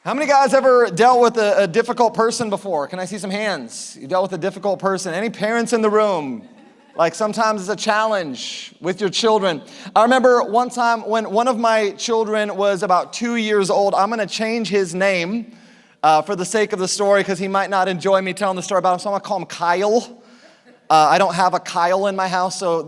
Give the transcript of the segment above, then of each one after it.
How many guys ever dealt with a difficult person before? Can I see some hands? You dealt with a difficult person. Any parents in the room? Like sometimes it's a challenge with your children. I remember one time when one of my children was about 2 years old. I'm going to change his name for the sake of the story because he might not enjoy me telling the story about him. So I'm going to call him Kyle. I don't have a Kyle in my house, so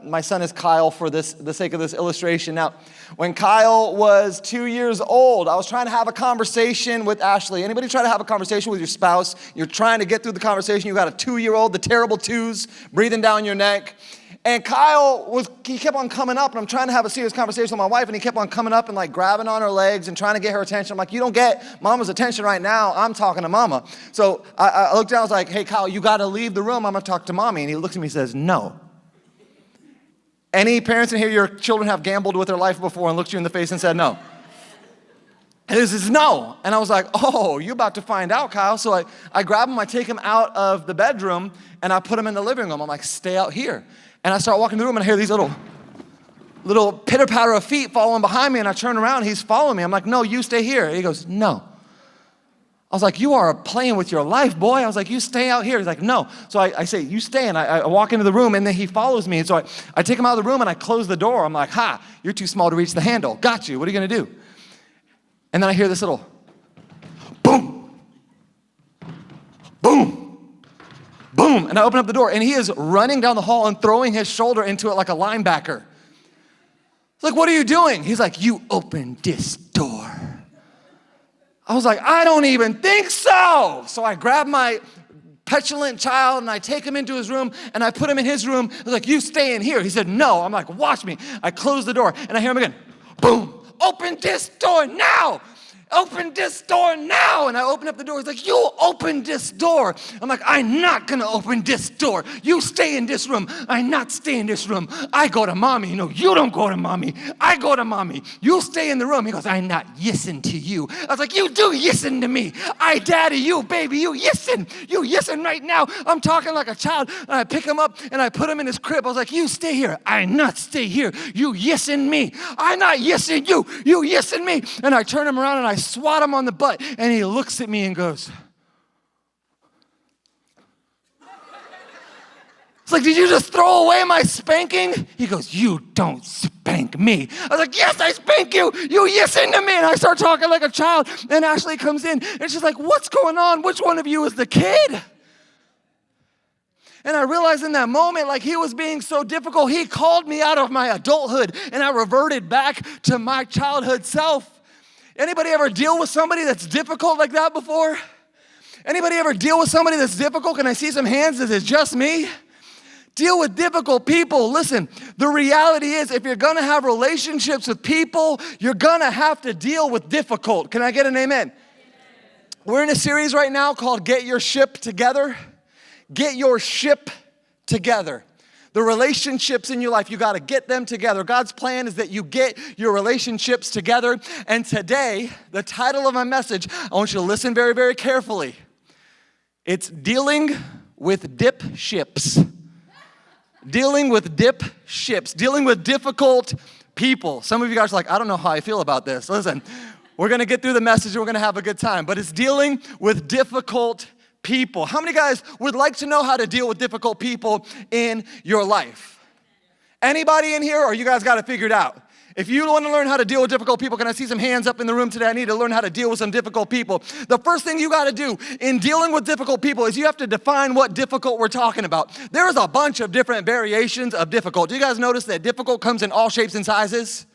my son is Kyle for the sake of this illustration. Now, when Kyle was 2 years old, I was trying to have a conversation with Ashley. Anybody try to have a conversation with your spouse? You're trying to get through the conversation. You got a 2-year-old, the terrible twos breathing down your neck. And Kyle he kept on coming up, and I'm trying to have a serious conversation with my wife, and he kept on coming up and like grabbing on her legs and trying to get her attention. I'm like, you don't get mama's attention right now. I'm talking to mama. So I looked down, I was like, hey, Kyle, you got to leave the room. I'm going to talk to mommy. And he looks at me and says, no. Any parents in here, your children have gambled with their life before and looked you in the face and said no? And he says, no. And I was like, oh, you're about to find out, Kyle. So I grab him, I take him out of the bedroom, and I put him in the living room. I'm like, stay out here. And I start walking through the room, and I hear these little pitter-patter of feet following behind me, and I turn around, and he's following me. I'm like, no, you stay here. And he goes, no. I was like, you are playing with your life, boy. I was like, you stay out here. He's like, no. So I say, you stay, and I walk into the room, and then he follows me. And so I take him out of the room, and I close the door. I'm like, ha, you're too small to reach the handle. Got you. What are you going to do? And then I hear this little boom, boom. Boom, and I open up the door, and he is running down the hall and throwing his shoulder into it like a linebacker. It's like, what are you doing? He's like, you opened this door. I was like, I don't even think so. So I grab my petulant child, and I take him into his room, and I put him in his room. I was like, you stay in here. He said, no. I'm like, watch me. I close the door, and I hear him again, boom, open this door now. Open this door now. And I open up the door. He's like, you open this door. I'm like, I'm not going to open this door. You stay in this room. I'm not staying in this room. I go to mommy. No, you don't go to mommy. I go to mommy. You stay in the room. He goes, I'm not yissing to you. I was like, you do yissing to me. I daddy you, baby. You yissing. You yissing right now. I'm talking like a child. And I pick him up and I put him in his crib. I was like, you stay here. I not stay here. You yissing me. I not yissing you. You yissing me. And I turn him around and I swat him on the butt, and he looks at me and goes, it's like, did you just throw away my spanking? He goes, you don't spank me. I was like, yes, I spank you. You yissing to me. And I start talking like a child, and Ashley comes in, and she's like, what's going on? Which one of you is the kid? And I realized in that moment, like he was being so difficult, he called me out of my adulthood, and I reverted back to my childhood self. Anybody ever deal with somebody that's difficult like that before? Anybody ever deal with somebody that's difficult? Can I see some hands? Is it just me? Deal with difficult people. Listen, the reality is if you're going to have relationships with people, you're going to have to deal with difficult. Can I get an amen? We're in a series right now called Get Your Ship Together. Get your ship together. The relationships in your life, you got to get them together. God's plan is that you get your relationships together. And today, the title of my message, I want you to listen very, very carefully. It's Dealing with Dipships. Dealing with Dipships. Dealing with difficult people. Some of you guys are like, I don't know how I feel about this. Listen, we're going to get through the message and we're going to have a good time. But it's dealing with difficult people. How many guys would like to know how to deal with difficult people in your life? Anybody in here, or you guys got it figured out? If you want to learn how to deal with difficult people, can I see some hands up in the room today? I need to learn how to deal with some difficult people. The first thing you got to do in dealing with difficult people is you have to define what difficult we're talking about. There's a bunch of different variations of difficult. Do you guys notice that difficult comes in all shapes and sizes?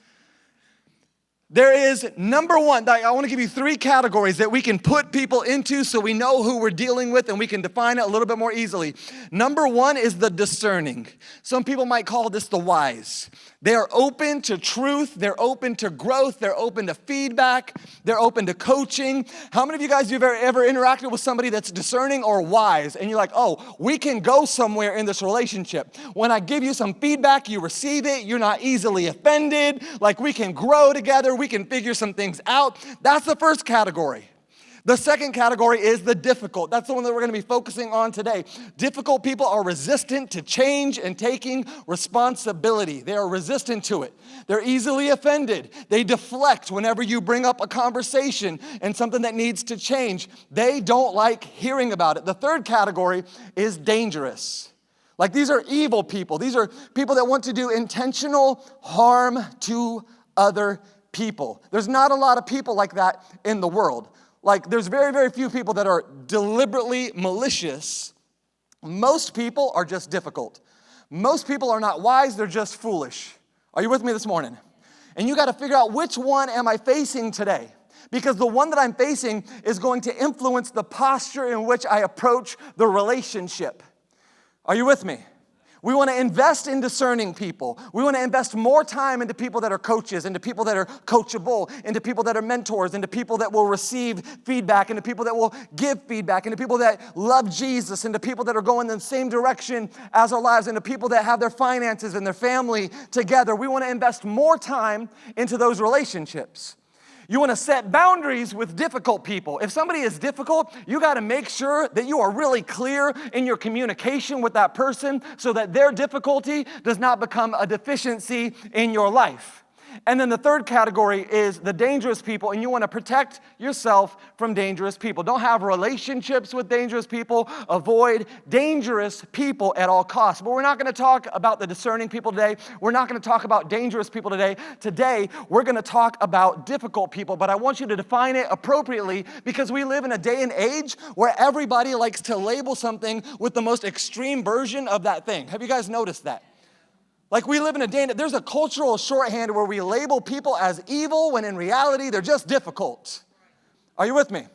There is, number one, I want to give you 3 categories that we can put people into so we know who we're dealing with and we can define it a little bit more easily. Number 1 is the discerning. Some people might call this the wise. They are open to truth. They're open to growth. They're open to feedback. They're open to coaching. How many of you guys have ever interacted with somebody that's discerning or wise? And you're like, oh, we can go somewhere in this relationship. When I give you some feedback, you receive it. You're not easily offended. Like we can grow together. We can figure some things out. That's the first category. The second category is the difficult. That's the one that we're going to be focusing on today. Difficult people are resistant to change and taking responsibility. They are resistant to it. They're easily offended. They deflect whenever you bring up a conversation and something that needs to change. They don't like hearing about it. The third category is dangerous. Like, these are evil people. These are people that want to do intentional harm to other people. There's not a lot of people like that in the world. Like, there's very, very few people that are deliberately malicious. Most people are just difficult. Most people are not wise, they're just foolish. Are you with me this morning? And you got to figure out, which one am I facing today? Because the one that I'm facing is going to influence the posture in which I approach the relationship. Are you with me? We want to invest in discerning people. We want to invest more time into people that are coaches, into people that are coachable, into people that are mentors, into people that will receive feedback, into people that will give feedback, into people that love Jesus, into people that are going in the same direction as our lives, into people that have their finances and their family together. We want to invest more time into those relationships. You want to set boundaries with difficult people. If somebody is difficult, you got to make sure that you are really clear in your communication with that person so that their difficulty does not become a deficiency in your life. And then the third category is the dangerous people, and you want to protect yourself from dangerous people. Don't have relationships with dangerous people. Avoid dangerous people at all costs. But we're not going to talk about the discerning people today. We're not going to talk about dangerous people today. Today, we're going to talk about difficult people, but I want you to define it appropriately, because we live in a day and age where everybody likes to label something with the most extreme version of that thing. Have you guys noticed that? Like, we live in a day that there's a cultural shorthand where we label people as evil when in reality they're just difficult. Are you with me?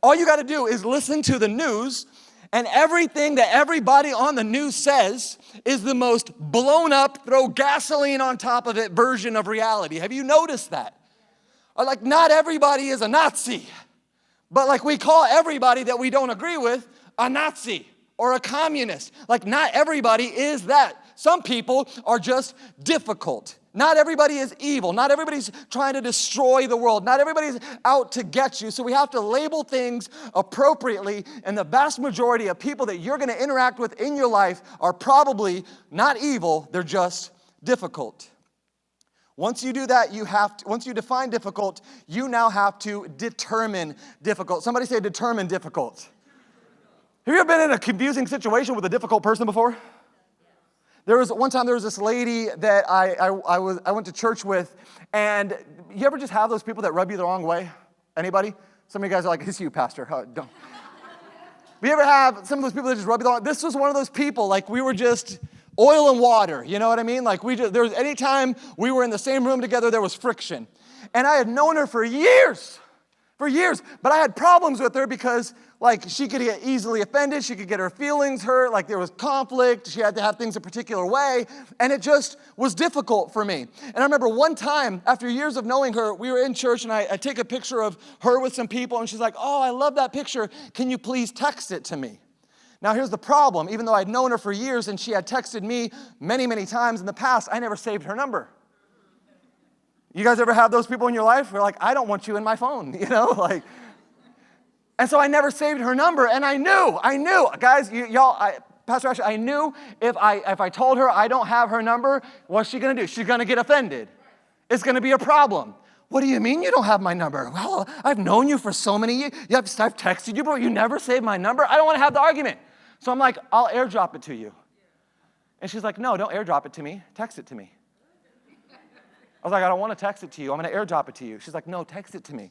All you got to do is listen to the news, and everything that everybody on the news says is the most blown up, throw gasoline on top of it version of reality. Have you noticed that? Or like, not everybody is a Nazi, but like, we call everybody that we don't agree with a Nazi or a communist. Like, not everybody is that. Some people are just difficult. Not everybody is evil. Not everybody's trying to destroy the world. Not everybody's out to get you. So we have to label things appropriately, and the vast majority of people that you're going to interact with in your life are probably not evil, they're just difficult. Once you do that, once you define difficult, you now have to determine difficult. Somebody say determine difficult. Have you ever been in a confusing situation with a difficult person before? One time there was this lady that I went to church with, and you ever just have those people that rub you the wrong way? Anybody? Some of you guys are like, it's you, Pastor. Don't. But you ever have some of those people that just rub you the wrong way? This was one of those people, like, we were just oil and water, you know what I mean? Like, anytime we were in the same room together, there was friction. And I had known her for years, but I had problems with her because, like, she could get easily offended, she could get her feelings hurt, like there was conflict, she had to have things a particular way, and it just was difficult for me. And I remember one time, after years of knowing her, we were in church, and I take a picture of her with some people, and she's like, oh, I love that picture, can you please text it to me? Now, here's the problem. Even though I'd known her for years and she had texted me many, many times in the past, I never saved her number. You guys ever have those people in your life who are like, I don't want you in my phone, you know, like. And so I never saved her number, and I knew, guys, Pastor Ashley, I knew if I told her I don't have her number, what's she gonna do? She's gonna get offended. It's gonna be a problem. What do you mean you don't have my number? Well, I've known you for so many years. I've texted you, but you never saved my number. I don't wanna have the argument. So I'm like, I'll airdrop it to you. And she's like, no, don't airdrop it to me. Text it to me. I was like, I don't want to text it to you. I'm going to airdrop it to you. She's like, no, text it to me.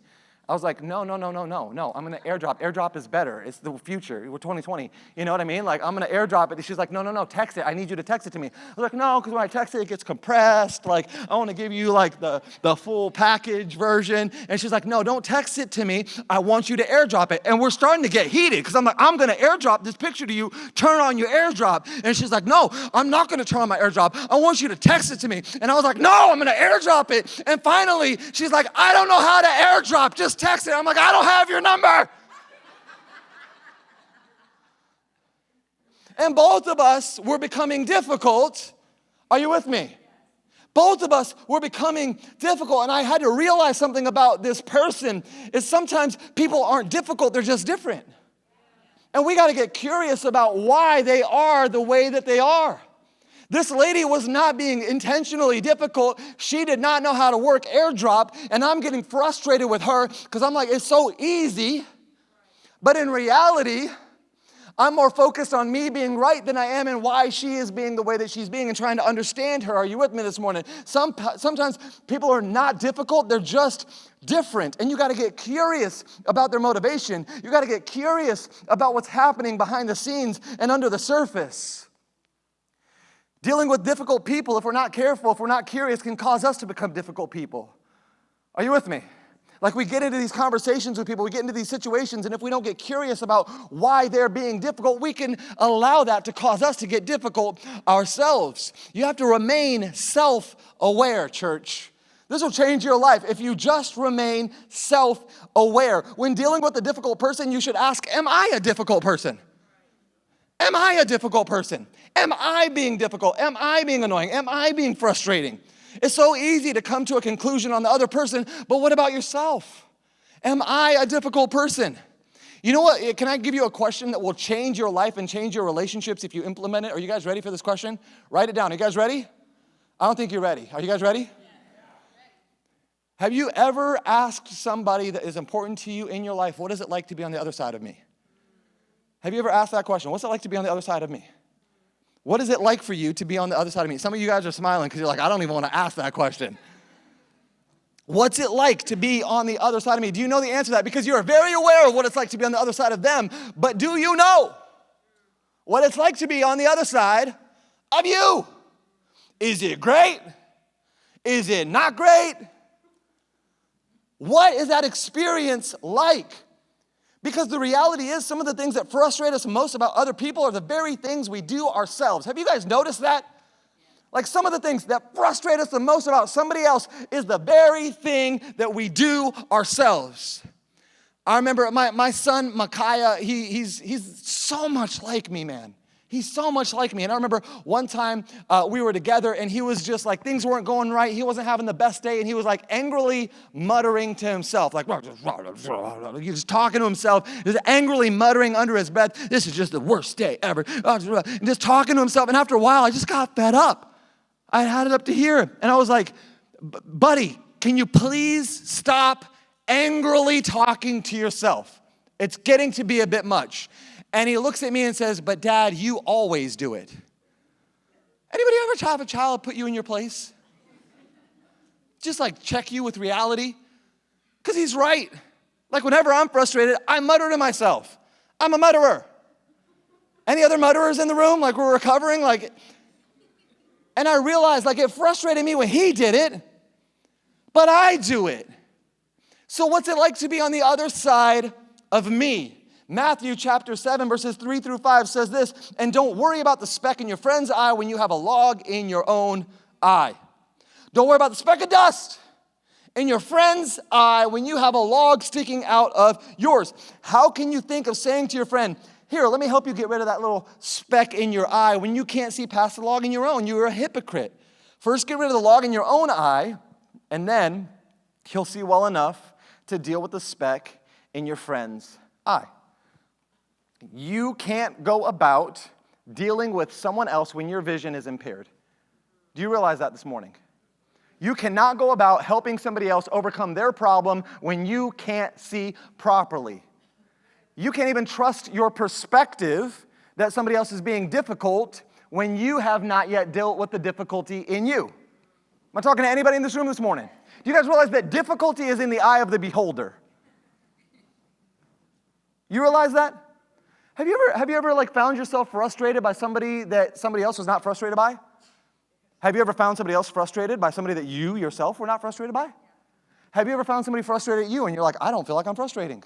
I was like, no. I'm going to airdrop. Airdrop is better. It's the future. We're 2020. You know what I mean? Like, I'm going to airdrop it. She's like, no, text it. I need you to text it to me. I was like, no, because when I text it, it gets compressed. Like, I want to give you, like, the full package version. And she's like, no, don't text it to me. I want you to airdrop it. And we're starting to get heated because I'm like, I'm going to airdrop this picture to you. Turn on your airdrop. And she's like, no, I'm not going to turn on my airdrop. I want you to text it to me. And I was like, no, I'm going to airdrop it. And finally, she's like, I don't know how to airdrop. Just text it. I'm like, I don't have your number. And both of us were becoming difficult. Are you with me? Both of us were becoming difficult, and I had to realize something about this person is sometimes people aren't difficult, they're just different. And we got to get curious about why they are the way that they are. This lady was not being intentionally difficult. She did not know how to work AirDrop, and I'm getting frustrated with her because I'm like, it's so easy. But in reality, I'm more focused on me being right than I am in why she is being the way that she's being and trying to understand her. Are you with me this morning? Sometimes people are not difficult, they're just different. And you got to get curious about their motivation. You got to get curious about what's happening behind the scenes and under the surface. Dealing with difficult people, if we're not careful, if we're not curious, can cause us to become difficult people. Are you with me? Like we get into these conversations with people, we get into these situations, and if we don't get curious about why they're being difficult, we can allow that to cause us to get difficult ourselves. You have to remain self-aware, church. This will change your life if you just remain self-aware. When dealing with a difficult person, you should ask, am I a difficult person? Am I a difficult person? Am I being difficult? Am I being annoying? Am I being frustrating? It's so easy to come to a conclusion on the other person, but what about yourself? Am I a difficult person? You know what? Can I give you a question that will change your life and change your relationships if you implement it? Are you guys ready for this question? Write it down. Are you guys ready? I don't think you're ready. Are you guys ready? Have you ever asked somebody that is important to you in your life, what is it like to be on the other side of me? Have you ever asked that question? What's it like to be on the other side of me? What is it like for you to be on the other side of me? Some of you guys are smiling because you're like, I don't even want to ask that question. What's it like to be on the other side of me? Do you know the answer to that? Because you're very aware of what it's like to be on the other side of them, but do you know what it's like to be on the other side of you? Is it great? Is it not great? What is that experience like? Because the reality is some of the things that frustrate us most about other people are the very things we do ourselves. Have you guys noticed that? Like some of the things that frustrate us the most about somebody else is the very thing that we do ourselves. I remember my son, Micaiah, he's so much like me, man. He's so much like me. And I remember one time we were together and he was just like, things weren't going right. He wasn't having the best day. And he was like angrily muttering to himself, like, he was talking to himself, just angrily muttering under his breath, this is just the worst day ever. And just talking to himself. And after a while, I just got fed up. I had it up to here. And I was like, buddy, can you please stop angrily talking to yourself? It's getting to be a bit much. And he looks at me and says, but Dad, you always do it. Anybody ever have a child put you in your place? Just like check you with reality? Because he's right. Like whenever I'm frustrated, I mutter to myself. I'm a mutterer. Any other mutterers in the room? Like we're recovering? And I realized like it frustrated me when he did it, but I do it. So what's it like to be on the other side of me? Matthew chapter 7, verses 3 through 5 says this, and don't worry about the speck in your friend's eye when you have a log in your own eye. Don't worry about the speck of dust in your friend's eye when you have a log sticking out of yours. How can you think of saying to your friend, here, let me help you get rid of that little speck in your eye when you can't see past the log in your own? You're a hypocrite. First, get rid of the log in your own eye, and then you'll see well enough to deal with the speck in your friend's eye. You can't go about dealing with someone else when your vision is impaired. Do you realize that this morning? You cannot go about helping somebody else overcome their problem when you can't see properly. You can't even trust your perspective that somebody else is being difficult when you have not yet dealt with the difficulty in you. Am I talking to anybody in this room this morning? Do you guys realize that difficulty is in the eye of the beholder? You realize that? Have you ever like found yourself frustrated by somebody that somebody else was not frustrated by? Have you ever found somebody else frustrated by somebody that you yourself were not frustrated by? Have you ever found somebody frustrated at you and you're like, I don't feel like I'm frustrating?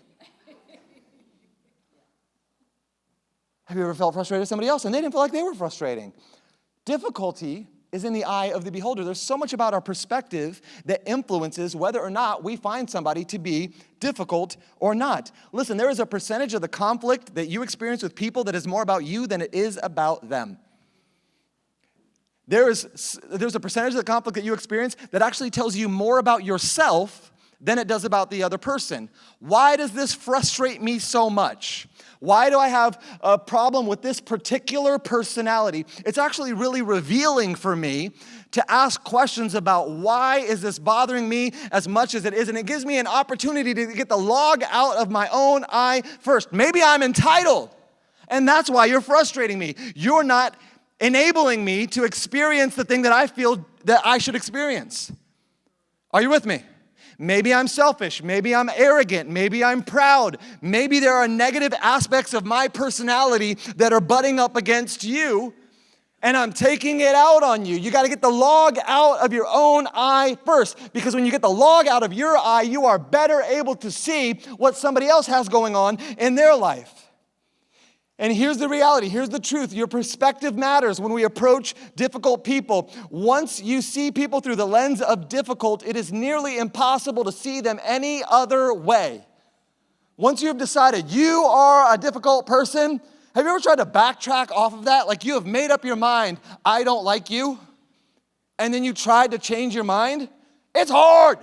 Have you ever felt frustrated at somebody else and they didn't feel like they were frustrating? Difficulty is in the eye of the beholder. There's so much about our perspective that influences whether or not we find somebody to be difficult or not. Listen, there is a percentage of the conflict that you experience with people that is more about you than it is about them. there's a percentage of the conflict that you experience that actually tells you more about yourself than it does about the other person. Why does this frustrate me so much? Why do I have a problem with this particular personality? It's actually really revealing for me to ask questions about why is this bothering me as much as it is, and it gives me an opportunity to get the log out of my own eye first. Maybe I'm entitled, and that's why you're frustrating me. You're not enabling me to experience the thing that I feel that I should experience. Are you with me? Maybe I'm selfish, maybe I'm arrogant, maybe I'm proud, maybe there are negative aspects of my personality that are butting up against you, and I'm taking it out on you. You got to get the log out of your own eye first, because when you get the log out of your eye, you are better able to see what somebody else has going on in their life. And here's the reality, here's the truth. Your perspective matters when we approach difficult people. Once you see people through the lens of difficult, it is nearly impossible to see them any other way. Once you have decided you are a difficult person, have you ever tried to backtrack off of that? Like you have made up your mind, I don't like you, and then you tried to change your mind? It's hard.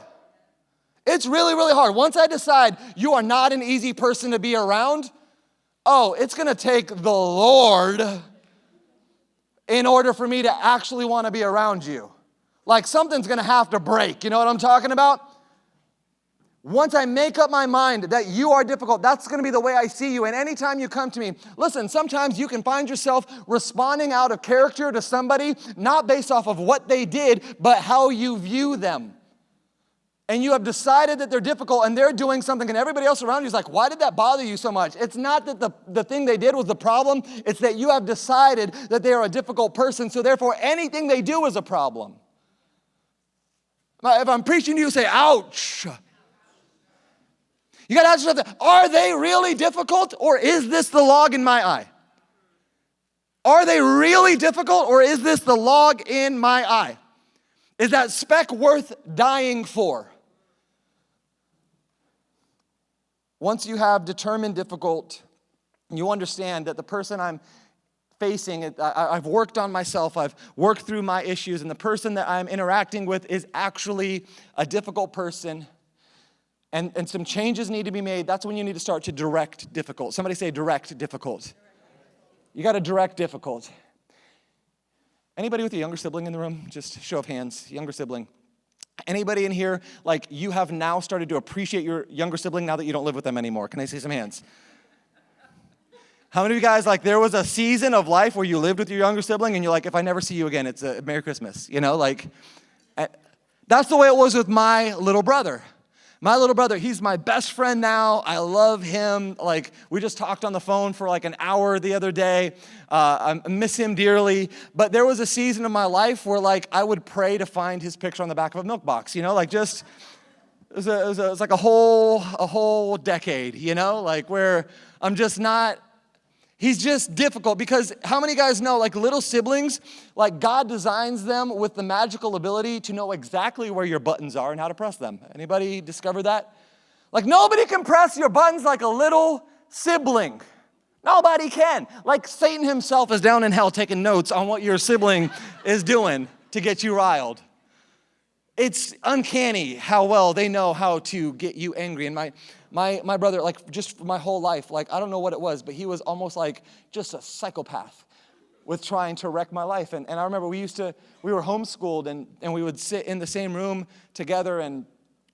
It's really, really hard. Once I decide you are not an easy person to be around, it's going to take the Lord in order for me to actually want to be around you. Like something's going to have to break. You know what I'm talking about? Once I make up my mind that you are difficult, that's going to be the way I see you. And anytime you come to me, listen, sometimes you can find yourself responding out of character to somebody, not based off of what they did, but how you view them. And you have decided that they're difficult and they're doing something, and everybody else around you is like, why did that bother you so much? It's not that the thing they did was the problem. It's that you have decided that they are a difficult person, so therefore anything they do is a problem. If I'm preaching to you, say, ouch. You got to ask yourself, are they really difficult, or is this the log in my eye? Are they really difficult, or is this the log in my eye? Is that speck worth dying for? Once you have determined difficult, you understand that the person I'm facing, I've worked on myself, I've worked through my issues, and the person that I'm interacting with is actually a difficult person, and some changes need to be made. That's when you need to start to direct difficult. Somebody say direct difficult. You got to direct difficult. Anybody with a younger sibling in the room? Just show of hands, younger sibling. Anybody in here, like you have now started to appreciate your younger sibling now that you don't live with them anymore? Can I see some hands? How many of you guys, like there was a season of life where you lived with your younger sibling and you're like, if I never see you again, it's a Merry Christmas, you know? Like, that's the way it was with my little brother. My little brother, he's my best friend now. I love him. Like, we just talked on the phone for like an hour the other day. I miss him dearly. But there was a season of my life where like I would pray to find his picture on the back of a milk box, you know, like just, it was like a whole decade, you know, like where I'm just not, he's just difficult, because how many guys know, like little siblings, like God designs them with the magical ability to know exactly where your buttons are and how to press them. Anybody discover that? Like nobody can press your buttons like a little sibling. Nobody can. Like Satan himself is down in hell taking notes on what your sibling is doing to get you riled. It's uncanny how well they know how to get you angry. And my brother, like just my whole life, like I don't know what it was, but he was almost like just a psychopath with trying to wreck my life. And I remember we were homeschooled and we would sit in the same room together and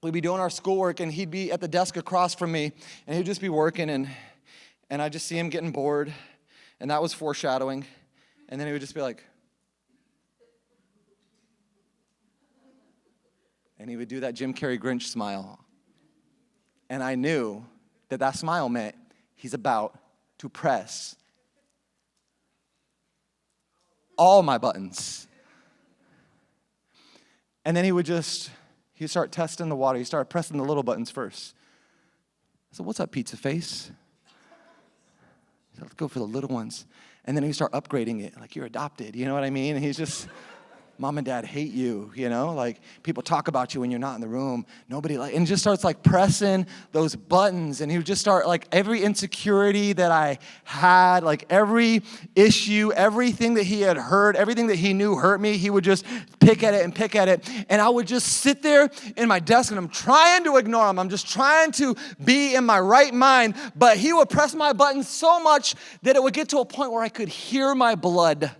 we'd be doing our schoolwork and he'd be at the desk across from me and he'd just be working and I'd just see him getting bored, and that was foreshadowing. And then he would just be like, and he would do that Jim Carrey Grinch smile. And I knew that smile meant he's about to press all my buttons. And then he'd start testing the water. He'd start pressing the little buttons first. I said, what's up, pizza face? Let's go for the little ones. And then he'd start upgrading it, like you're adopted, you know what I mean? And he's just, Mom and dad hate you, like people talk about you when you're not in the room. Nobody and just starts like pressing those buttons. And he would just start like every insecurity that I had, like every issue, everything that he had heard, everything that he knew hurt me, he would just pick at it and pick at it. And I would just sit there in my desk and I'm trying to ignore him. I'm just trying to be in my right mind. But he would press my buttons so much that it would get to a point where I could hear my blood.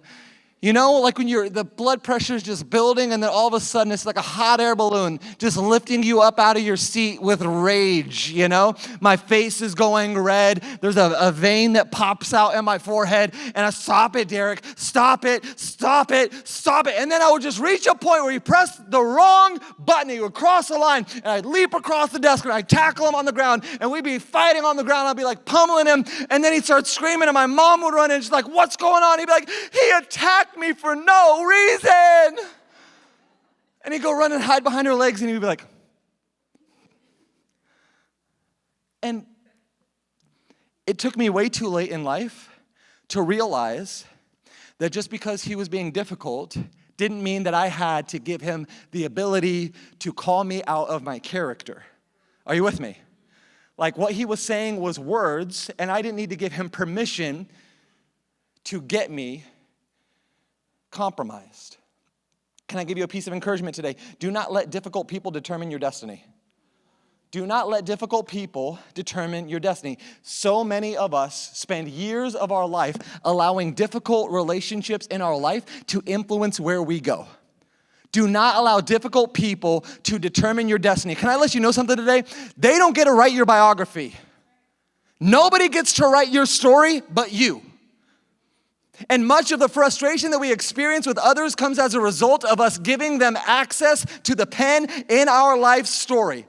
Like when the blood pressure is just building and then all of a sudden it's like a hot air balloon just lifting you up out of your seat with rage, My face is going red. There's a vein that pops out in my forehead and I stop it, Derek. Stop it, stop it, stop it. And then I would just reach a point where he pressed the wrong button. He would cross the line and I'd leap across the desk and I'd tackle him on the ground and we'd be fighting on the ground. I'd be like pummeling him and then he'd start screaming and my mom would run in and she's like, what's going on? He'd be like, he attacked me for no reason. And he'd go run and hide behind her legs and he'd be like, and it took me way too late in life to realize that just because he was being difficult didn't mean that I had to give him the ability to call me out of my character. Are you with me? Like what he was saying was words and I didn't need to give him permission to get me compromised. Can I give you a piece of encouragement today? Do not let difficult people determine your destiny. Do not let difficult people determine your destiny. So many of us spend years of our life allowing difficult relationships in our life to influence where we go. Do not allow difficult people to determine your destiny. Can I let you know something today? They don't get to write your biography. Nobody gets to write your story but you. And much of the frustration that we experience with others comes as a result of us giving them access to the pen in our life story.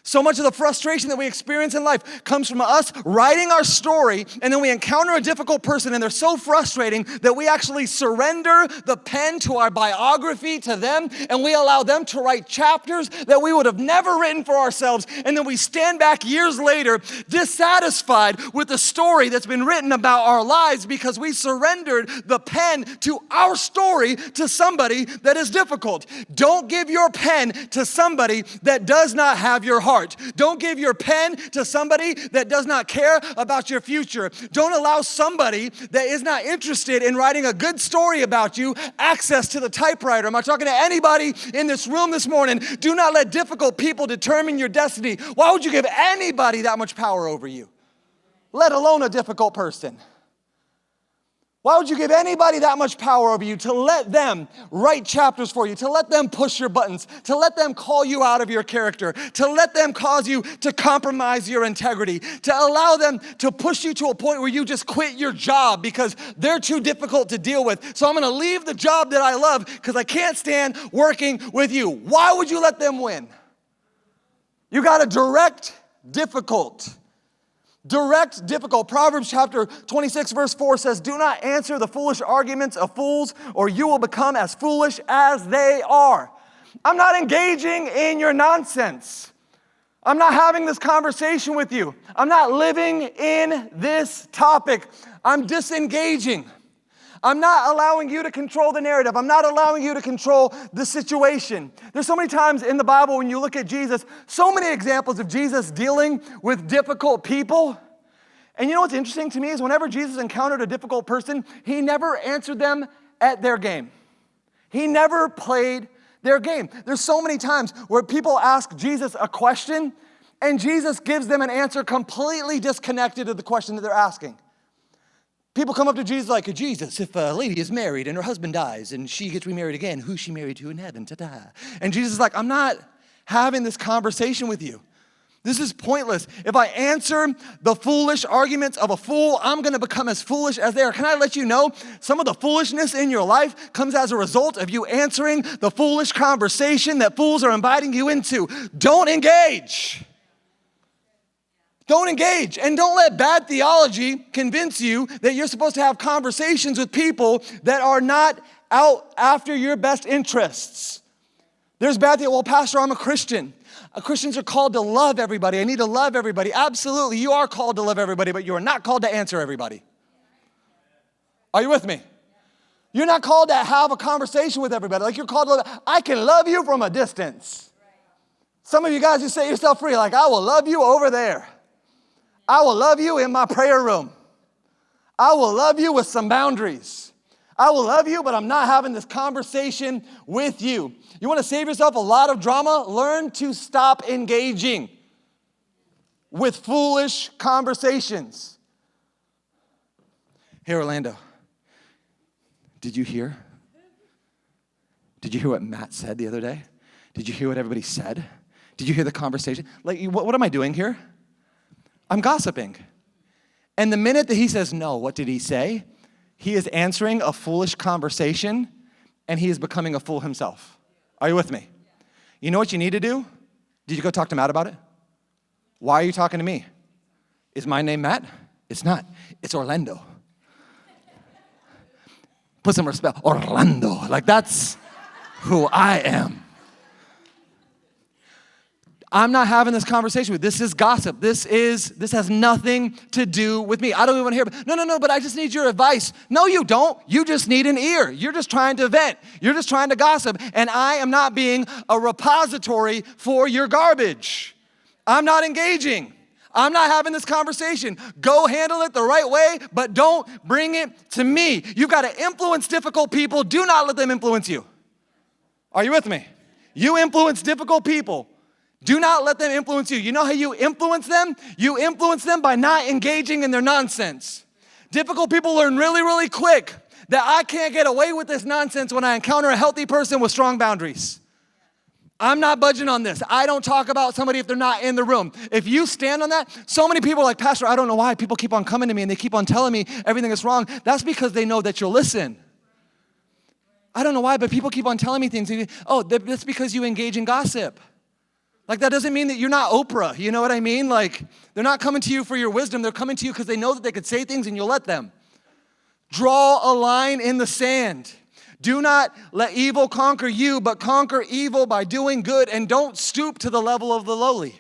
So much of the frustration that we experience in life comes from us writing our story, and then we encounter a difficult person, and they're so frustrating that we actually surrender the pen to our biography to them, and we allow them to write chapters that we would have never written for ourselves, and then we stand back years later dissatisfied with the story that's been written about our lives because we surrendered the pen to our story to somebody that is difficult. Don't give your pen to somebody that does not have your heart. Don't give your pen to somebody that does not care about your future. Don't allow somebody that is not interested in writing a good story about you access to the typewriter. Am I talking to anybody in this room this morning? Do not let difficult people determine your destiny. Why would you give anybody that much power over you, let alone a difficult person? Why would you give anybody that much power over you to let them write chapters for you, to let them push your buttons, to let them call you out of your character, to let them cause you to compromise your integrity, to allow them to push you to a point where you just quit your job because they're too difficult to deal with. So I'm going to leave the job that I love because I can't stand working with you. Why would you let them win? You got to direct difficult. Direct difficult. Proverbs chapter 26 verse 4 says, do not answer the foolish arguments of fools or you will become as foolish as they are. I'm not engaging in your nonsense. I'm not having this conversation with you. I'm not living in this topic. I'm disengaging. I'm not allowing you to control the narrative. I'm not allowing you to control the situation. There's so many times in the Bible when you look at Jesus, so many examples of Jesus dealing with difficult people. And you know what's interesting to me is whenever Jesus encountered a difficult person, he never answered them at their game. He never played their game. There's so many times where people ask Jesus a question and Jesus gives them an answer completely disconnected to the question that they're asking. People come up to Jesus like, Jesus, if a lady is married and her husband dies and she gets remarried again, who's she married to in heaven? Ta-da. And Jesus is like, I'm not having this conversation with you. This is pointless. If I answer the foolish arguments of a fool, I'm going to become as foolish as they are. Can I let you know some of the foolishness in your life comes as a result of you answering the foolish conversation that fools are inviting you into? Don't engage. Don't engage, and don't let bad theology convince you that you're supposed to have conversations with people that are not out after your best interests. There's bad theology. Well, Pastor, I'm a Christian. Christians are called to love everybody. I need to love everybody. Absolutely, you are called to love everybody, but you are not called to answer everybody. Are you with me? You're not called to have a conversation with everybody. Like you're called to, I can love you from a distance. Some of you guys just set yourself free. Like, I will love you over there. I will love you in my prayer room. I will love you with some boundaries. I will love you, but I'm not having this conversation with you. You want to save yourself a lot of drama? Learn to stop engaging with foolish conversations. Hey, Orlando, did you hear? Did you hear what Matt said the other day? Did you hear what everybody said? Did you hear the conversation? Like, what am I doing here? I'm gossiping. And the minute that he says no, what did he say? He is answering a foolish conversation, and he is becoming a fool himself. Are you with me? You know what you need to do? Did you go talk to Matt about it? Why are you talking to me? Is my name Matt? It's not. It's Orlando. Put some respect. Orlando. Like, that's who I am. I'm not having this conversation with you. This is gossip. This has nothing to do with me. I don't even want to hear it. No, but I just need your advice. No, you don't. You just need an ear. You're just trying to vent. You're just trying to gossip. And I am not being a repository for your garbage. I'm not engaging. I'm not having this conversation. Go handle it the right way, but don't bring it to me. You've got to influence difficult people. Do not let them influence you. Are you with me? You influence difficult people. Do not let them influence you. You know how you influence them? You influence them by not engaging in their nonsense. Difficult people learn really, really quick that I can't get away with this nonsense when I encounter a healthy person with strong boundaries. I'm not budging on this. I don't talk about somebody if they're not in the room. If you stand on that, so many people are like, Pastor, I don't know why people keep on coming to me and they keep on telling me everything is wrong. That's because they know that you'll listen. I don't know why, but people keep on telling me things. Oh, that's because you engage in gossip. Like, that doesn't mean that you're not Oprah, you know what I mean? Like, they're not coming to you for your wisdom. They're coming to you because they know that they could say things and you'll let them. Draw a line in the sand. Do not let evil conquer you, but conquer evil by doing good, and don't stoop to the level of the lowly.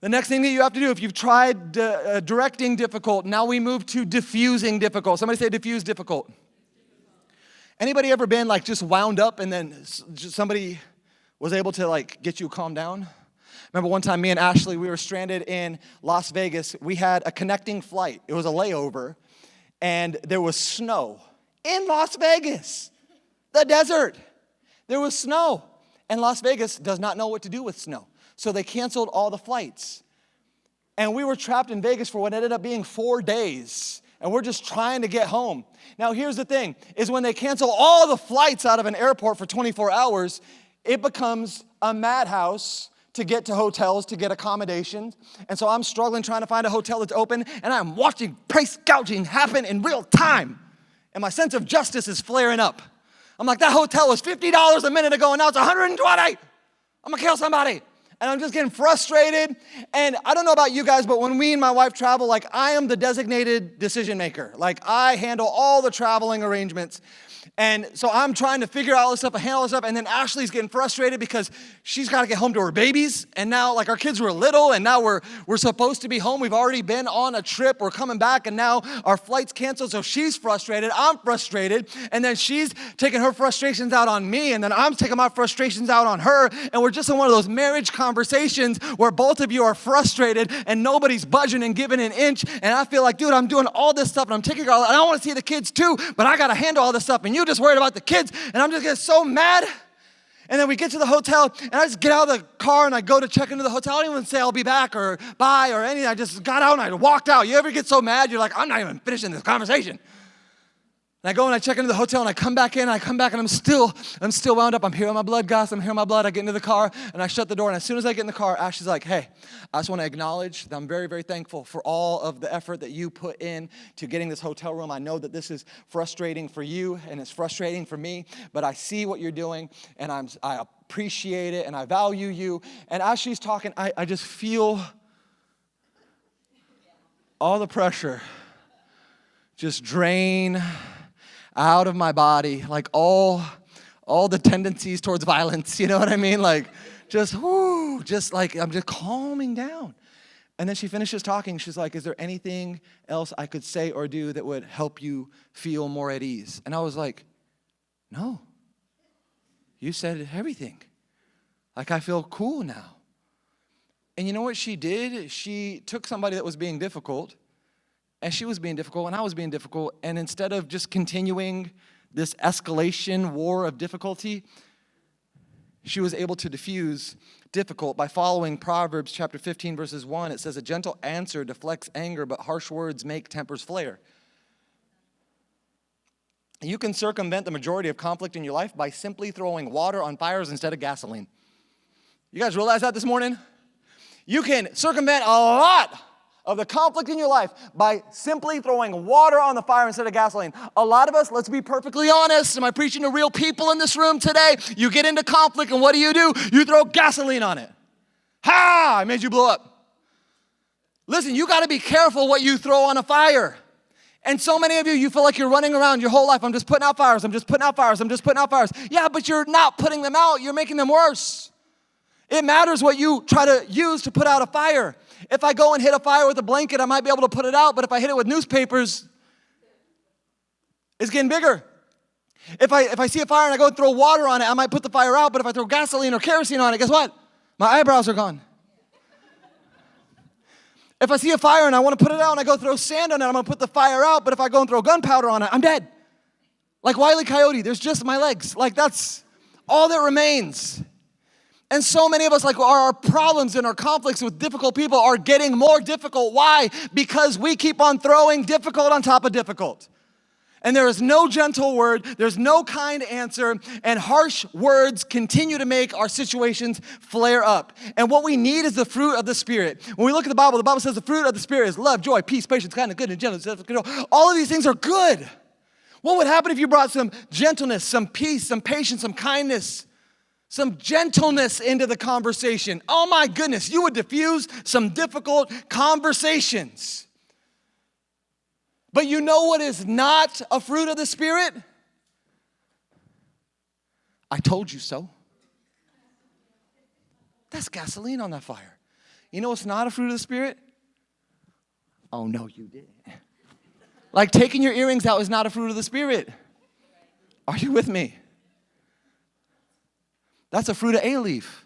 The next thing that you have to do, if you've tried directing difficult, now we move to diffusing difficult. Somebody say diffuse difficult. Anybody ever been like just wound up and then somebody was able to like get you calm down? Remember one time me and Ashley, we were stranded in Las Vegas. We had a connecting flight. It was a layover, and there was snow in Las Vegas, the desert. There was snow, and Las Vegas does not know what to do with snow. So they canceled all the flights. And we were trapped in Vegas for what ended up being 4 days. And we're just trying to get home. Now here's the thing, is when they cancel all the flights out of an airport for 24 hours, it becomes a madhouse to get to hotels, to get accommodations. And so I'm struggling trying to find a hotel that's open, and I'm watching price gouging happen in real time. And my sense of justice is flaring up. I'm like, that hotel was $50 a minute ago, and now it's $120. I'm gonna kill somebody. And I'm just getting frustrated. And I don't know about you guys, but when me and my wife travel, like, I am the designated decision maker. Like, I handle all the traveling arrangements. And so I'm trying to figure out all this stuff, handle all this stuff, and then Ashley's getting frustrated because she's got to get home to her babies, and now, like, our kids were little, and now we're supposed to be home. We've already been on a trip. We're coming back, and now our flight's canceled, so she's frustrated. I'm frustrated, and then she's taking her frustrations out on me, and then I'm taking my frustrations out on her, and we're just in one of those marriage conversations where both of you are frustrated, and nobody's budging and giving an inch, and I feel like, dude, I'm doing all this stuff, and I'm taking all, and I want to see the kids too, but I got to handle all this stuff, and you just worried about the kids, and I'm just getting so mad. And then we get to the hotel, and I just get out of the car, and I go to check into the hotel. I don't even say I'll be back or bye or anything. I just got out, and I walked out. You ever get so mad, you're like, I'm not even finishing this conversation. And I go and I check into the hotel, and I come back in, and I'm still wound up. I'm hearing my blood, guys. I'm hearing my blood. I get into the car, and I shut the door. And as soon as I get in the car, Ashley's like, hey, I just want to acknowledge that I'm very, very thankful for all of the effort that you put in to getting this hotel room. I know that this is frustrating for you, and it's frustrating for me, but I see what you're doing, and I appreciate it, and I value you. And as she's talking, I just feel all the pressure just drain out of my body, like all the tendencies towards violence, you know what I mean? Like, just like, I'm just calming down. And then she finishes talking. She's like, is there anything else I could say or do that would help you feel more at ease? And I was like, no. You said everything. Like, I feel cool now. And you know what she did? She took somebody that was being difficult, and she was being difficult, and I was being difficult, and instead of just continuing this escalation war of difficulty, she was able to diffuse difficult by following Proverbs chapter 15, verses 1. It says, a gentle answer deflects anger, but harsh words make tempers flare. You can circumvent the majority of conflict in your life by simply throwing water on fires instead of gasoline. You guys realize that this morning? You can circumvent a lot of the conflict in your life by simply throwing water on the fire instead of gasoline. A lot of us, let's be perfectly honest, am I preaching to real people in this room today? You get into conflict, and what do? You throw gasoline on it. Ha! I made you blow up. Listen, you got to be careful what you throw on a fire. And so many of you feel like you're running around your whole life. I'm just putting out fires. I'm just putting out fires. I'm just putting out fires. Yeah, but you're not putting them out. You're making them worse. It matters what you try to use to put out a fire. If I go and hit a fire with a blanket, I might be able to put it out, but if I hit it with newspapers, it's getting bigger. If I see a fire and I go and throw water on it, I might put the fire out, but if I throw gasoline or kerosene on it, guess what? My eyebrows are gone. If I see a fire and I want to put it out and I go throw sand on it, I'm going to put the fire out, but if I go and throw gunpowder on it, I'm dead. Like Wile E. Coyote, there's just my legs. Like, that's all that remains. And so many of us, like, our problems and our conflicts with difficult people are getting more difficult. Why? Because we keep on throwing difficult on top of difficult. And there is no gentle word, there's no kind answer, and harsh words continue to make our situations flare up. And what we need is the fruit of the Spirit. When we look at the Bible says the fruit of the Spirit is love, joy, peace, patience, kindness, goodness, gentleness, self-control. All of these things are good. What would happen if you brought some gentleness, some peace, some patience, some kindness, some gentleness into the conversation? Oh my goodness, you would diffuse some difficult conversations. But you know what is not a fruit of the Spirit? I told you so. That's gasoline on that fire. You know what's not a fruit of the Spirit? Oh no, you didn't. Like taking your earrings out is not a fruit of the Spirit. Are you with me? That's a fruit of A-leaf.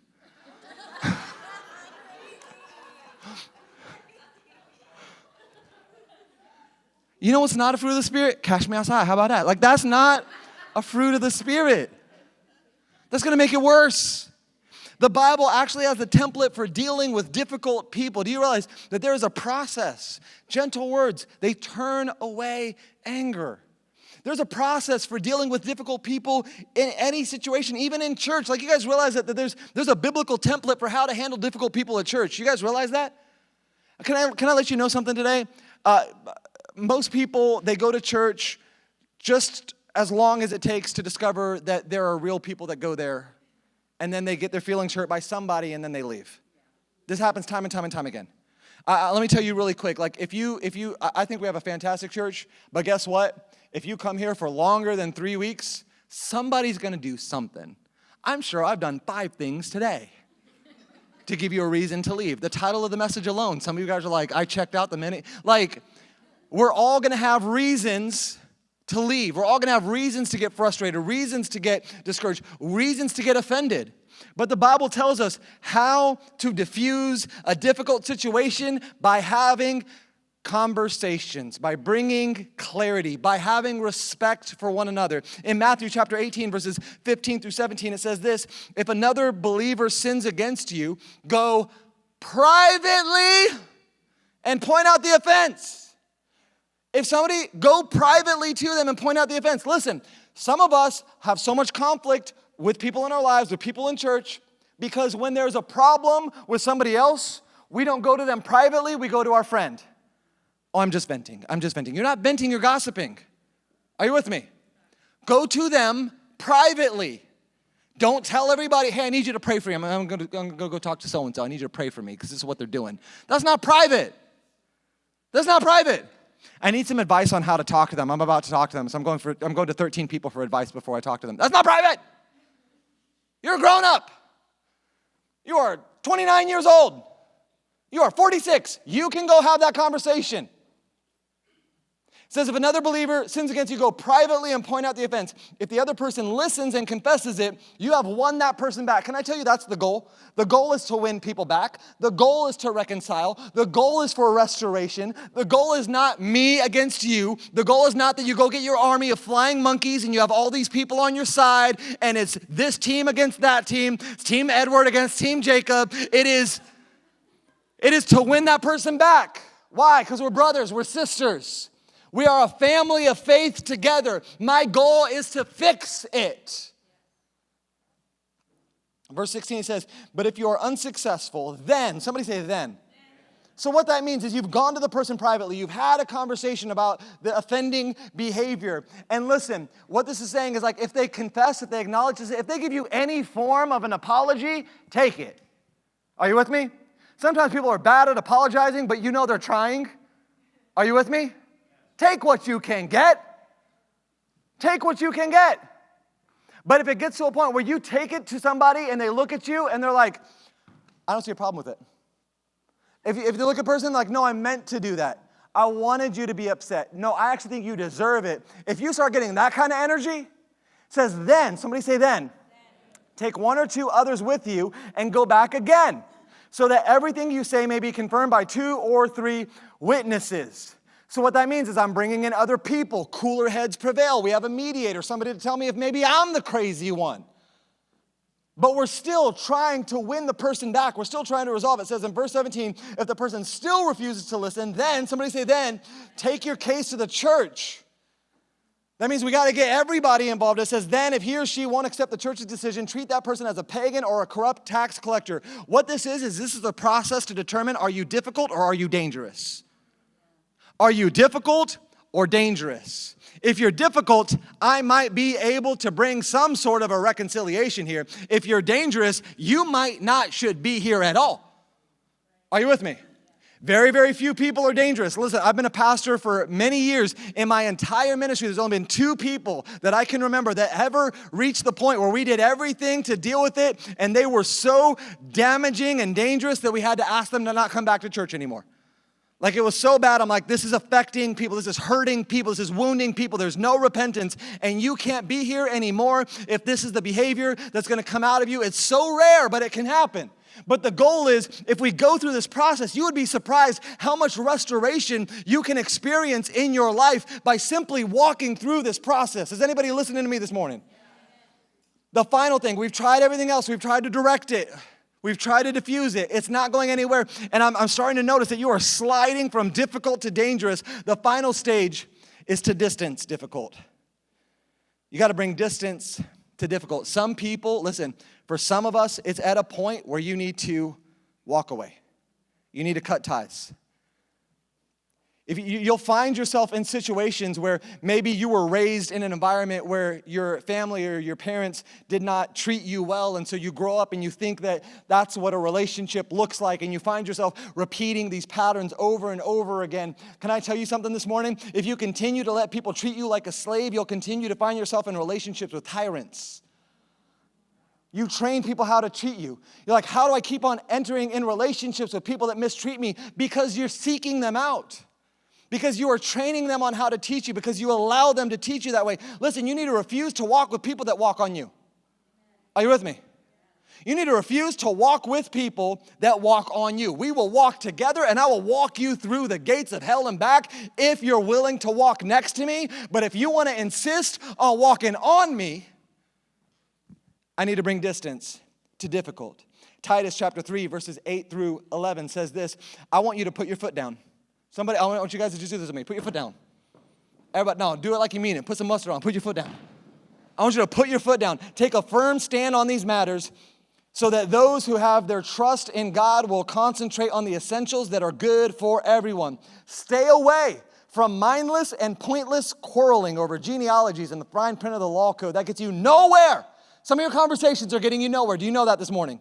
You know what's not a fruit of the Spirit? Cash me outside. How about that? Like, that's not a fruit of the Spirit. That's going to make it worse. The Bible actually has a template for dealing with difficult people. Do you realize that there is a process? Gentle words, they turn away anger. There's a process for dealing with difficult people in any situation, even in church. Like, you guys realize that there's a biblical template for how to handle difficult people at church. You guys realize that? Can I let you know something today? Most people, they go to church just as long as it takes to discover that there are real people that go there, and then they get their feelings hurt by somebody, and then they leave. This happens time and time and time again. Let me tell you really quick, like I think we have a fantastic church, but guess what? If you come here for longer than 3 weeks, somebody's gonna do something. I'm sure I've done 5 things today to give you a reason to leave. The title of the message alone, some of you guys are like, I checked out the minute. Like, we're all gonna have reasons to leave. We're all gonna have reasons to get frustrated, reasons to get discouraged, reasons to get offended. But the Bible tells us how to diffuse a difficult situation by having conversations, by bringing clarity, by having respect for one another. In Matthew chapter 18, verses 15 through 17, it says this: if another believer sins against you, go privately and point out the offense. If somebody, go privately to them and point out the offense. Listen, some of us have so much conflict with people in our lives, with people in church, because when there's a problem with somebody else, we don't go to them privately, we go to our friend. Oh, I'm just venting. You're not venting, you're gossiping. Are you with me? Go to them privately. Don't tell everybody, hey, I need you to pray for me. I'm going to go talk to so-and-so. I need you to pray for me because this is what they're doing. That's not private. That's not private. I need some advice on how to talk to them. I'm about to talk to them, so I'm going to 13 people for advice before I talk to them. That's not private. You're a grown-up. You are 29 years old. You are 46. You can go have that conversation. It says if another believer sins against you, go privately and point out the offense. If the other person listens and confesses it, you have won that person back. Can I tell you that's the goal? The goal is to win people back. The goal is to reconcile. The goal is for restoration. The goal is not me against you. The goal is not that you go get your army of flying monkeys and you have all these people on your side and it's this team against that team. It's Team Edward against Team Jacob. It is to win that person back. Why? Because we're brothers, we're sisters. We are a family of faith together. My goal is to fix it. Verse 16 says, but if you are unsuccessful, then, somebody say then. So what that means is you've gone to the person privately, you've had a conversation about the offending behavior. And listen, what this is saying is like if they confess, if they acknowledge this, if they give you any form of an apology, take it. Are you with me? Sometimes people are bad at apologizing, but you know they're trying. Are you with me? Take what you can get. Take what you can get. But if it gets to a point where you take it to somebody and they look at you and they're like, I don't see a problem with it. If you look at a person like, no, I meant to do that. I wanted you to be upset. No, I actually think you deserve it. If you start getting that kind of energy, it says then, somebody say then. Take one or two others with you and go back again, so that everything you say may be confirmed by 2 or 3 witnesses. So what that means is I'm bringing in other people. Cooler heads prevail. We have a mediator, somebody to tell me if maybe I'm the crazy one. But we're still trying to win the person back. We're still trying to resolve it. It says in verse 17, if the person still refuses to listen, then, somebody say then, take your case to the church. That means we got to get everybody involved. It says, then if he or she won't accept the church's decision, treat that person as a pagan or a corrupt tax collector. What this is this is the process to determine, are you difficult or are you dangerous? Are you difficult or dangerous? If you're difficult, I might be able to bring some sort of a reconciliation here. If you're dangerous, you might not should be here at all. Are you with me? Very, very few people are dangerous. Listen, I've been a pastor for many years. In my entire ministry, there's only been 2 people that I can remember that ever reached the point where we did everything to deal with it, and they were so damaging and dangerous that we had to ask them to not come back to church anymore. Like it was so bad, I'm like, this is affecting people, this is hurting people, this is wounding people, there's no repentance, and you can't be here anymore if this is the behavior that's gonna come out of you. It's so rare, but it can happen. But the goal is, if we go through this process, you would be surprised how much restoration you can experience in your life by simply walking through this process. Is anybody listening to me this morning? The final thing, we've tried everything else, we've tried to direct it. We've tried to diffuse it. It's not going anywhere. And I'm starting to notice that you are sliding from difficult to dangerous. The final stage is to distance difficult. You got to bring distance to difficult. Some people, listen, for some of us, it's at a point where you need to walk away. You need to cut ties. If you'll find yourself in situations where maybe you were raised in an environment where your family or your parents did not treat you well, and so you grow up and you think that that's what a relationship looks like, and you find yourself repeating these patterns over and over again. Can I tell you something this morning? If you continue to let people treat you like a slave, you'll continue to find yourself in relationships with tyrants. You train people how to treat you. You're like, how do I keep on entering in relationships with people that mistreat me? Because you're seeking them out. Because you are training them on how to teach you, because you allow them to teach you that way. Listen, you need to refuse to walk with people that walk on you. Are you with me? You need to refuse to walk with people that walk on you. We will walk together, and I will walk you through the gates of hell and back if you're willing to walk next to me. But if you want to insist on walking on me, I need to bring distance to difficult. Titus chapter 3, verses 8 through 11 says this, I want you to put your foot down. Somebody, I want you guys to just do this with me. Put your foot down. Everybody, no, do it like you mean it. Put some mustard on. Put your foot down. I want you to put your foot down. Take a firm stand on these matters so that those who have their trust in God will concentrate on the essentials that are good for everyone. Stay away from mindless and pointless quarreling over genealogies and the fine print of the law code. That gets you nowhere. Some of your conversations are getting you nowhere. Do you know that this morning?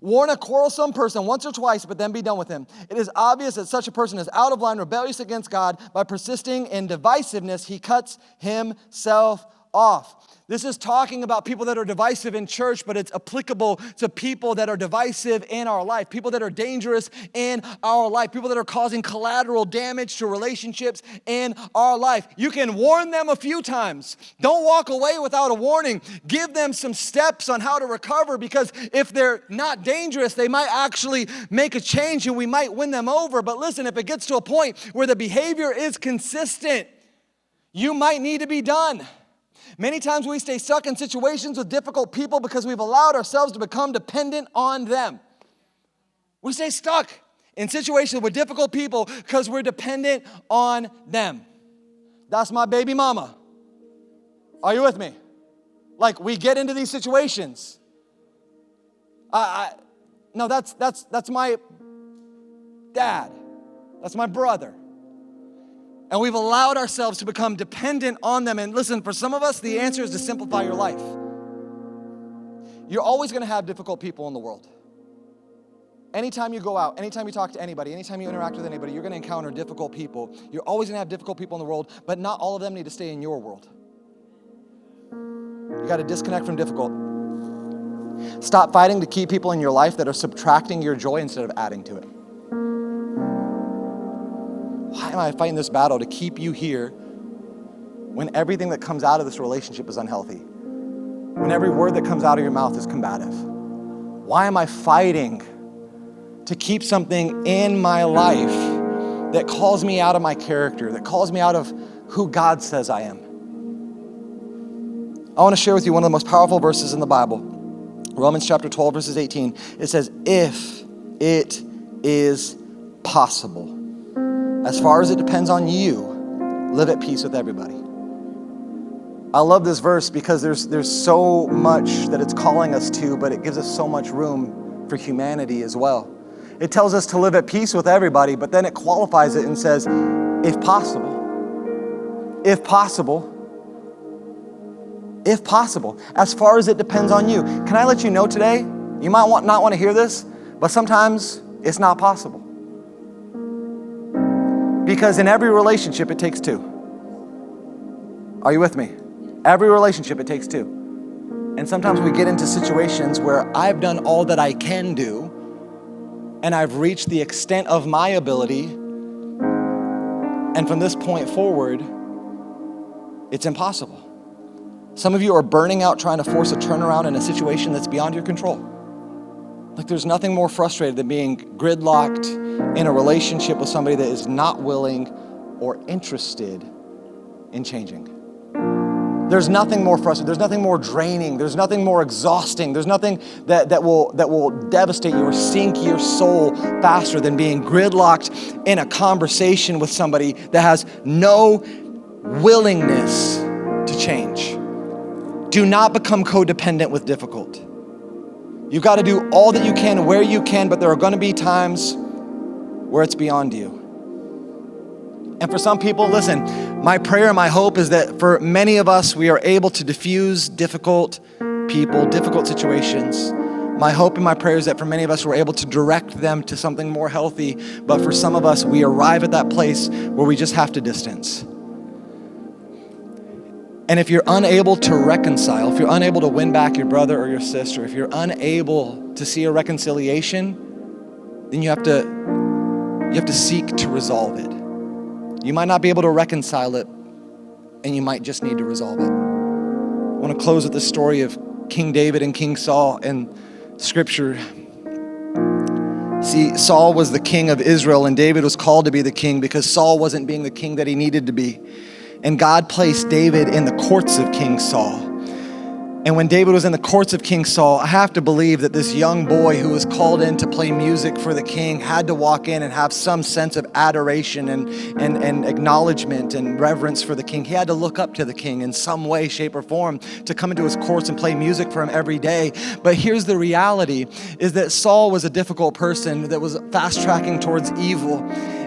Warn a quarrelsome person once or twice, but then be done with him. It is obvious that such a person is out of line, rebellious against God. By persisting in divisiveness, he cuts himself off. This is talking about people that are divisive in church, but it's applicable to people that are divisive in our life, people that are dangerous in our life, people that are causing collateral damage to relationships in our life. You can warn them a few times. Don't walk away without a warning. Give them some steps on how to recover, because if they're not dangerous, they might actually make a change and we might win them over. But listen, if it gets to a point where the behavior is consistent, you might need to be done. Many times we stay stuck in situations with difficult people because we've allowed ourselves to become dependent on them. We stay stuck in situations with difficult people because we're dependent on them. That's my baby mama. Are you with me? Like, we get into these situations. No, that's my dad. That's my brother. And we've allowed ourselves to become dependent on them. And listen, for some of us, the answer is to simplify your life. You're always gonna have difficult people in the world. Anytime you go out, anytime you talk to anybody, anytime you interact with anybody, you're gonna encounter difficult people. You're always gonna have difficult people in the world, but not all of them need to stay in your world. You gotta disconnect from difficult. Stop fighting to keep people in your life that are subtracting your joy instead of adding to it. Why am I fighting this battle to keep you here when everything that comes out of this relationship is unhealthy? When every word that comes out of your mouth is combative? Why am I fighting to keep something in my life that calls me out of my character, that calls me out of who God says I am? I want to share with you one of the most powerful verses in the Bible. Romans chapter 12, verses 18. It says, if it is possible, as far as it depends on you, live at peace with everybody. I love this verse because there's so much that it's calling us to, but it gives us so much room for humanity as well. It tells us to live at peace with everybody, but then it qualifies it and says, if possible. If possible. If possible. As far as it depends on you. Can I let you know today, you might not want to hear this, but sometimes it's not possible. Because in every relationship, it takes two. Are you with me? Every relationship, it takes two. And sometimes we get into situations where I've done all that I can do, and I've reached the extent of my ability, and from this point forward, it's impossible. Some of you are burning out trying to force a turnaround in a situation that's beyond your control. Like, there's nothing more frustrating than being gridlocked in a relationship with somebody that is not willing or interested in changing. There's nothing more frustrating. There's nothing more draining. There's nothing more exhausting. There's nothing that will devastate you or sink your soul faster than being gridlocked in a conversation with somebody that has no willingness to change. Do not become codependent with difficult. You've got to do all that you can where you can, but there are going to be times where it's beyond you. And for some people, listen, my prayer and my hope is that for many of us, we are able to diffuse difficult people, difficult situations. My hope and my prayer is that for many of us, we're able to direct them to something more healthy. But for some of us, we arrive at that place where we just have to distance. And if you're unable to reconcile, if you're unable to win back your brother or your sister, if you're unable to see a reconciliation, then you have to seek to resolve it. You might not be able to reconcile it, and you might just need to resolve it. I want to close with the story of King David and King Saul in Scripture. See, Saul was the king of Israel, and David was called to be the king because Saul wasn't being the king that he needed to be. And God placed David in the courts of King Saul. And when David was in the courts of King Saul, I have to believe that this young boy who was called in to play music for the king had to walk in and have some sense of adoration and acknowledgement and reverence for the king. He had to look up to the king in some way, shape, or form to come into his courts and play music for him every day. But here's the reality, is that Saul was a difficult person that was fast tracking towards evil.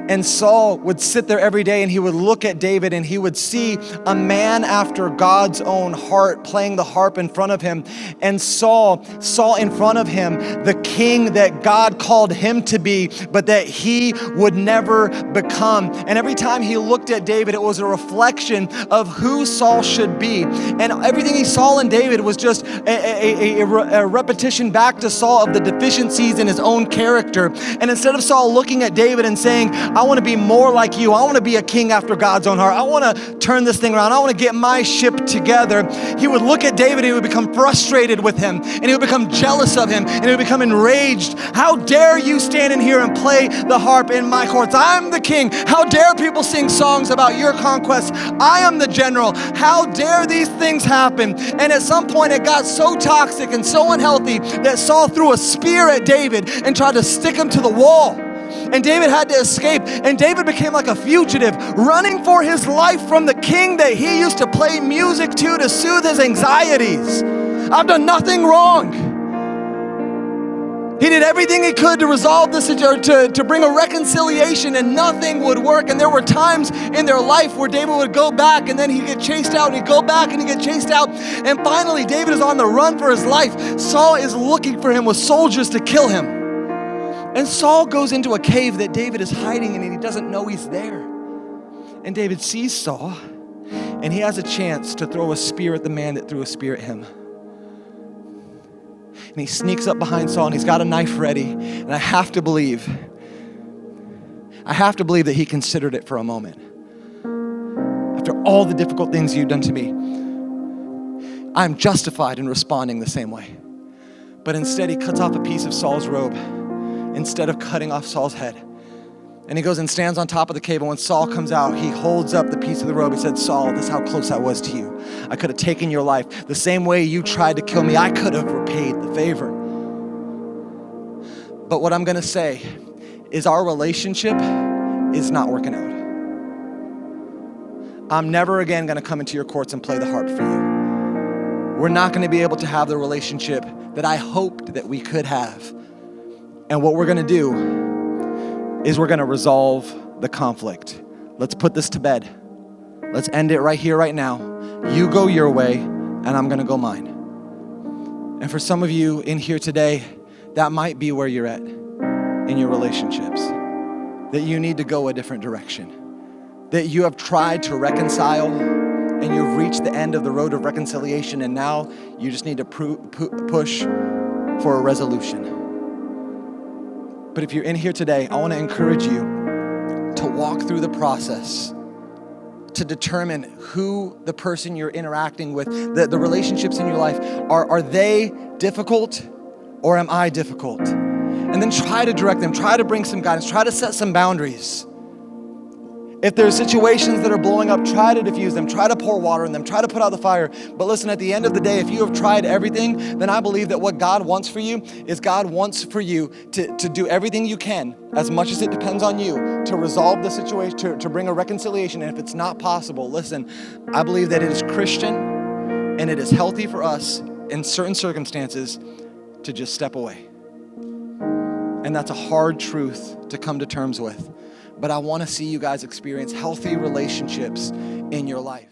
And Saul would sit there every day and he would look at David and he would see a man after God's own heart playing the harp in front of him. And Saul saw in front of him the king that God called him to be, but that he would never become. And every time he looked at David, it was a reflection of who Saul should be. And everything he saw in David was just a repetition back to Saul of the deficiencies in his own character. And instead of Saul looking at David and saying, I want to be more like you, I want to be a king after God's own heart, I want to turn this thing around, I want to get my ship together, he would look at David and he would become frustrated with him, and he would become jealous of him, and he would become enraged. How dare you stand in here and play the harp in my courts? I'm the king. How dare people sing songs about your conquests? I am the general. How dare these things happen? And at some point it got so toxic and so unhealthy that Saul threw a spear at David and tried to stick him to the wall. And David had to escape, and David became like a fugitive, running for his life from the king that he used to play music to soothe his anxieties. I've done nothing wrong. He did everything he could to resolve this, to bring a reconciliation, and nothing would work. And there were times in their life where David would go back and then he'd get chased out, and he'd go back and he'd get chased out. And finally, David is on the run for his life. Saul is looking for him with soldiers to kill him. And Saul goes into a cave that David is hiding in, and he doesn't know he's there. And David sees Saul, and he has a chance to throw a spear at the man that threw a spear at him. And he sneaks up behind Saul, and he's got a knife ready. And I have to believe that he considered it for a moment. After all the difficult things you've done to me, I'm justified in responding the same way. But instead, he cuts off a piece of Saul's robe instead of cutting off Saul's head. And he goes and stands on top of the cave, and when Saul comes out, he holds up the piece of the robe. He said, Saul, this is how close I was to you. I could have taken your life. The same way you tried to kill me, I could have repaid the favor. But what I'm gonna say is our relationship is not working out. I'm never again gonna come into your courts and play the harp for you. We're not gonna be able to have the relationship that I hoped that we could have. And what we're gonna do is we're gonna resolve the conflict. Let's put this to bed. Let's end it right here, right now. You go your way, and I'm gonna go mine. And for some of you in here today, that might be where you're at in your relationships, that you need to go a different direction, that you have tried to reconcile, and you've reached the end of the road of reconciliation, and now you just need to push for a resolution. But if you're in here today, I want to encourage you to walk through the process to determine who the person you're interacting with, the relationships in your life, are they difficult or am I difficult? And then try to direct them, try to bring some guidance, try to set some boundaries. If there are situations that are blowing up, try to diffuse them, try to pour water in them, try to put out the fire. But listen, at the end of the day, if you have tried everything, then I believe that what God wants for you is God wants for you to do everything you can, as much as it depends on you, to resolve the situation, to bring a reconciliation. And if it's not possible, listen, I believe that it is Christian and it is healthy for us in certain circumstances to just step away. And that's a hard truth to come to terms with. But I want to see you guys experience healthy relationships in your life.